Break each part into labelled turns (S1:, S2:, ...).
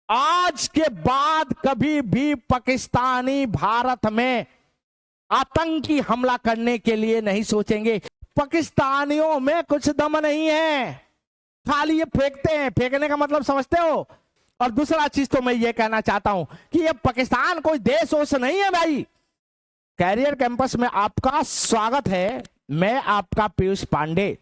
S1: आज के बाद कभी भी पाकिस्तानी भारत में आतंकी हमला करने के लिए नहीं सोचेंगे। पाकिस्तानियों में कुछ दम नहीं है, खाली ये फेंकते हैं। फेंकने का मतलब समझते हो? और दूसरा चीज तो मैं ये कहना चाहता हूं कि ये पाकिस्तान कोई देश वोश नहीं है भाई। कैरियर कैंपस में आपका स्वागत है, मैं आपका पीयूष पांडे।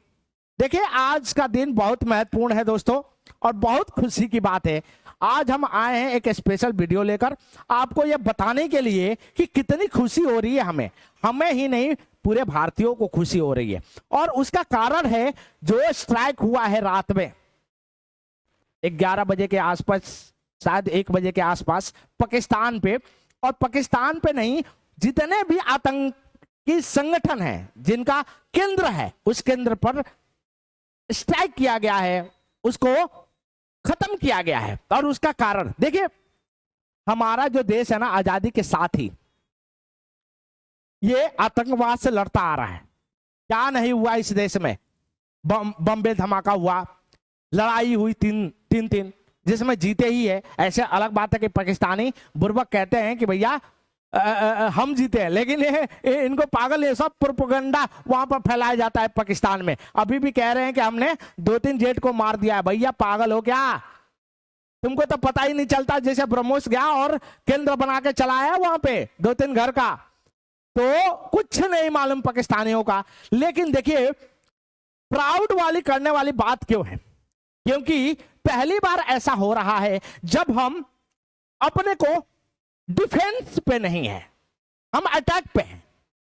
S1: देखिए, आज का दिन बहुत महत्वपूर्ण है दोस्तों, और बहुत खुशी की बात है। आज हम आए हैं एक स्पेशल वीडियो लेकर आपको यह बताने के लिए कि कितनी खुशी हो रही है हमें ही नहीं, पूरे भारतीयों को खुशी हो रही है। और उसका कारण है जो स्ट्राइक हुआ है रात में 11 बजे के आसपास, शायद 1 बजे के आसपास पाकिस्तान पे। और पाकिस्तान पे नहीं, जितने भी आतंकी संगठन हैं जिनका केंद्र है, उस केंद्र पर स्ट्राइक किया गया है, उसको खत्म किया गया है। और उसका कारण देखिए, हमारा जो देश है ना, आजादी के साथ ही ये आतंकवाद से लड़ता आ रहा है। क्या नहीं हुआ इस देश में? बम्बे धमाका हुआ, लड़ाई हुई तीन जिसमें जीते ही है। ऐसे अलग बात है कि पाकिस्तानी बुर्बक कहते हैं कि भैया हम जीते हैं, लेकिन इनको पागल, ये सब प्रोपेगेंडा वहां पर फैलाया जाता है पाकिस्तान में। अभी भी कह रहे हैं कि हमने 2-3 जेट को मार दिया है। भैया पागल हो क्या? तुमको तो पता ही नहीं चलता। जैसे ब्रह्मोस गया और केंद्र बना के चलाया वहां पे 2-3 घर का, तो कुछ नहीं मालूम पाकिस्तानियों का। लेकिन देखिए, प्राउड वाली करने वाली बात क्यों है? क्योंकि पहली बार ऐसा हो रहा है जब हम अपने को डिफेंस पे नहीं है, हम अटैक पे हैं।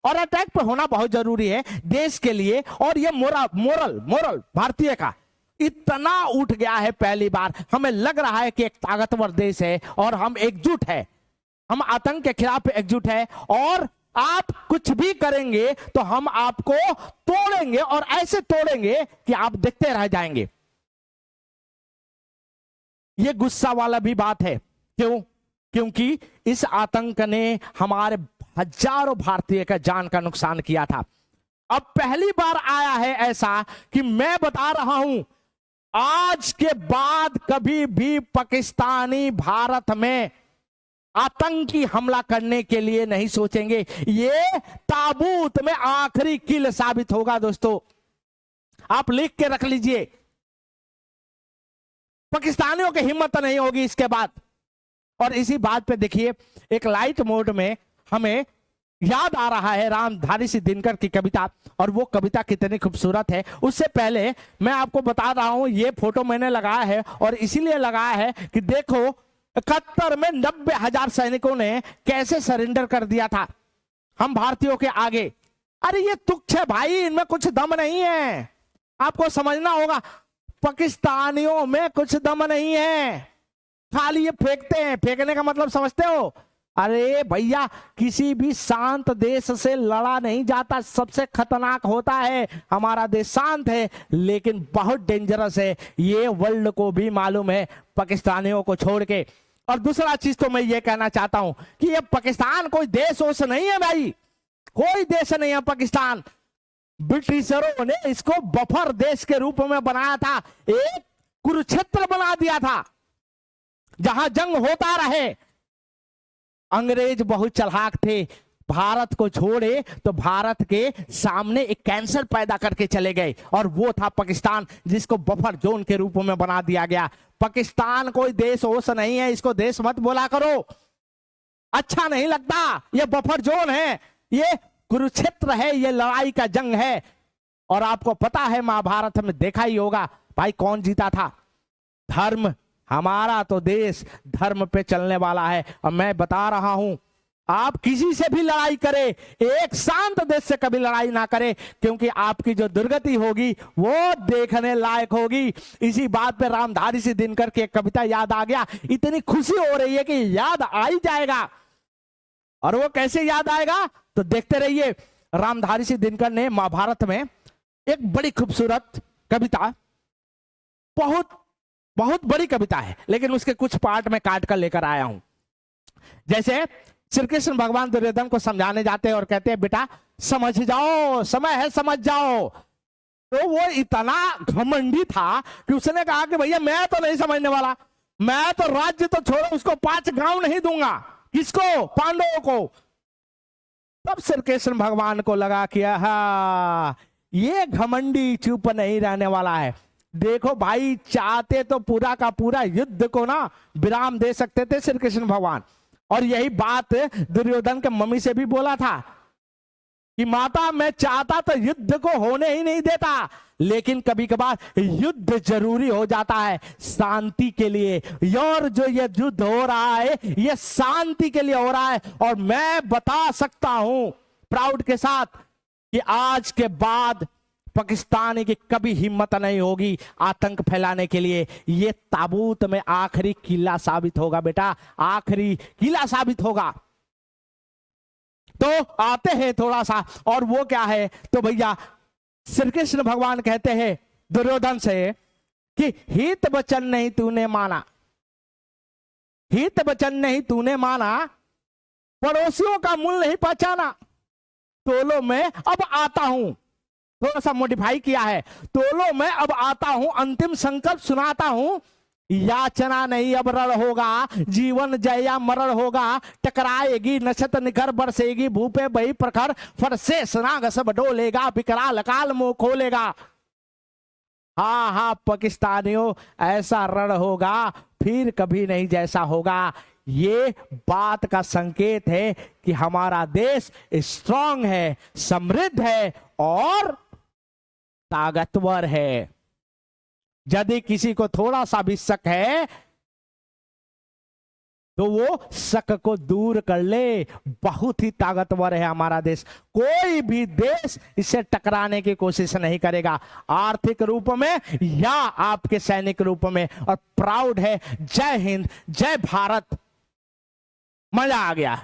S1: और अटैक पे होना बहुत जरूरी है देश के लिए। और ये मोरल भारतीय का इतना उठ गया है, पहली बार हमें लग रहा है कि एक ताकतवर देश है और हम एकजुट है, हम आतंक के खिलाफ एकजुट है। और आप कुछ भी करेंगे तो हम आपको तोड़ेंगे, और ऐसे तोड़ेंगे कि आप देखते रह जाएंगे। ये गुस्सा वाला भी बात है। क्यों? क्योंकि इस आतंक ने हमारे हजारों भारतीय का जान का नुकसान किया था। अब पहली बार आया है ऐसा कि मैं बता रहा हूं, आज के बाद कभी भी पाकिस्तानी भारत में आतंकी हमला करने के लिए नहीं सोचेंगे। ये ताबूत में आखिरी किल साबित होगा दोस्तों, आप लिख के रख लीजिए। पाकिस्तानियों की हिम्मत नहीं होगी इसके बाद। और इसी बात पे देखिए, एक लाइट मोड में हमें याद आ रहा है रामधारी सिंह दिनकर की कविता, और वो कविता कितनी खूबसूरत है। उससे पहले मैं आपको बता रहा हूं, ये फोटो मैंने लगाया है और इसीलिए लगाया है कि देखो 71 में 90,000 सैनिकों ने कैसे सरेंडर कर दिया था हम भारतीयों के आगे। अरे ये तुच्छ है भाई, इनमें कुछ दम नहीं है, आपको समझना होगा। पाकिस्तानियों में कुछ दम नहीं है, खाली ये फेंकते हैं। फेंकने का मतलब समझते हो? अरे भैया, किसी भी शांत देश से लड़ा नहीं जाता, सबसे खतरनाक होता है। हमारा देश शांत है लेकिन बहुत डेंजरस है, ये वर्ल्ड को भी मालूम है, पाकिस्तानियों को छोड़ के। और दूसरा चीज तो मैं ये कहना चाहता हूं कि ये पाकिस्तान कोई देश वोश नहीं है भाई, कोई देश नहीं है पाकिस्तान। ब्रिटिशरों ने इसको बफर देश के रूप में बनाया था, एक कुरुक्षेत्र बना दिया था जहां जंग होता रहे। अंग्रेज बहुत चालाक थे, भारत को छोड़े तो भारत के सामने एक कैंसर पैदा करके चले गए, और वो था पाकिस्तान, जिसको बफर जोन के रूप में बना दिया गया। पाकिस्तान कोई देश वोश नहीं है, इसको देश मत बोला करो, अच्छा नहीं लगता। ये बफर जोन है, ये कुरुक्षेत्र है, ये लड़ाई का जंग है। और आपको पता है महाभारत में देखा ही होगा भाई कौन जीता था? धर्म। हमारा तो देश धर्म पे चलने वाला है। और मैं बता रहा हूं, आप किसी से भी लड़ाई करें, एक शांत देश से कभी लड़ाई ना करें, क्योंकि आपकी जो दुर्गति होगी वो देखने लायक होगी। इसी बात पे रामधारी सिंह दिनकर की एक कविता याद आ गया, इतनी खुशी हो रही है कि याद आ ही जाएगा। और वो कैसे याद आएगा तो देखते रहिए। रामधारी सिंह दिनकर ने महाभारत में एक बड़ी खूबसूरत कविता, बहुत बड़ी कविता है, लेकिन उसके कुछ पार्ट में काट कर लेकर आया हूं। जैसे श्री कृष्ण भगवान दुर्योधन को समझाने जाते हैं और कहते हैं बेटा समझ जाओ, समय है समझ जाओ। तो वो इतना घमंडी था कि उसने कहा कि भैया मैं तो नहीं समझने वाला, मैं तो राज्य तो छोड़ो, उसको 5 गांव नहीं दूंगा। किसको? पांडवों को। तब श्री कृष्ण भगवान को लगा कि हा, ये घमंडी चुप नहीं रहने वाला है। देखो भाई, चाहते तो पूरा का पूरा युद्ध को ना विराम दे सकते थे श्री कृष्ण भगवान। और यही बात दुर्योधन के मम्मी से भी बोला था कि माता, मैं चाहता तो युद्ध को होने ही नहीं देता, लेकिन कभी कभार युद्ध जरूरी हो जाता है शांति के लिए। और जो ये युद्ध हो रहा है, ये शांति के लिए हो रहा है। और मैं बता सकता हूं प्राउड के साथ कि आज के बाद पाकिस्तान की कभी हिम्मत नहीं होगी आतंक फैलाने के लिए। ये ताबूत में आखिरी किला साबित होगा बेटा, आखिरी किला साबित होगा। तो आते हैं थोड़ा सा, और वो क्या है, तो भैया श्री कृष्ण भगवान कहते हैं दुर्योधन से कि हित वचन नहीं तूने माना, हित वचन नहीं तूने माना, पड़ोसियों का मूल नहीं पहचाना, तोलो मैं अब आता हूं। थोड़ा सा मॉडिफाई किया है, तोलो मैं अब आता हूं, अंतिम संकल्प सुनाता हूं। याचना नहीं अब रण होगा, जीवन जय या मरण होगा। टकराएगी नक्षत्र निखर, बरसेगी भूपे बही प्रखर, फरसे सनाग सब डोलेगा, विकराल काल मुंह खोलेगा। हाँ हाँ पाकिस्तानियों, ऐसा रण होगा फिर कभी नहीं जैसा होगा। ये बात का संकेत है कि हमारा देश स्ट्रांग है, समृद्ध है और ताकतवर है। यदि किसी को थोड़ा सा भी शक है तो वो शक को दूर कर ले, बहुत ही ताकतवर है हमारा देश। कोई भी देश इससे टकराने की कोशिश नहीं करेगा, आर्थिक रूप में या आपके सैनिक रूप में। और प्राउड है। जय हिंद, जय भारत। मजा आ गया।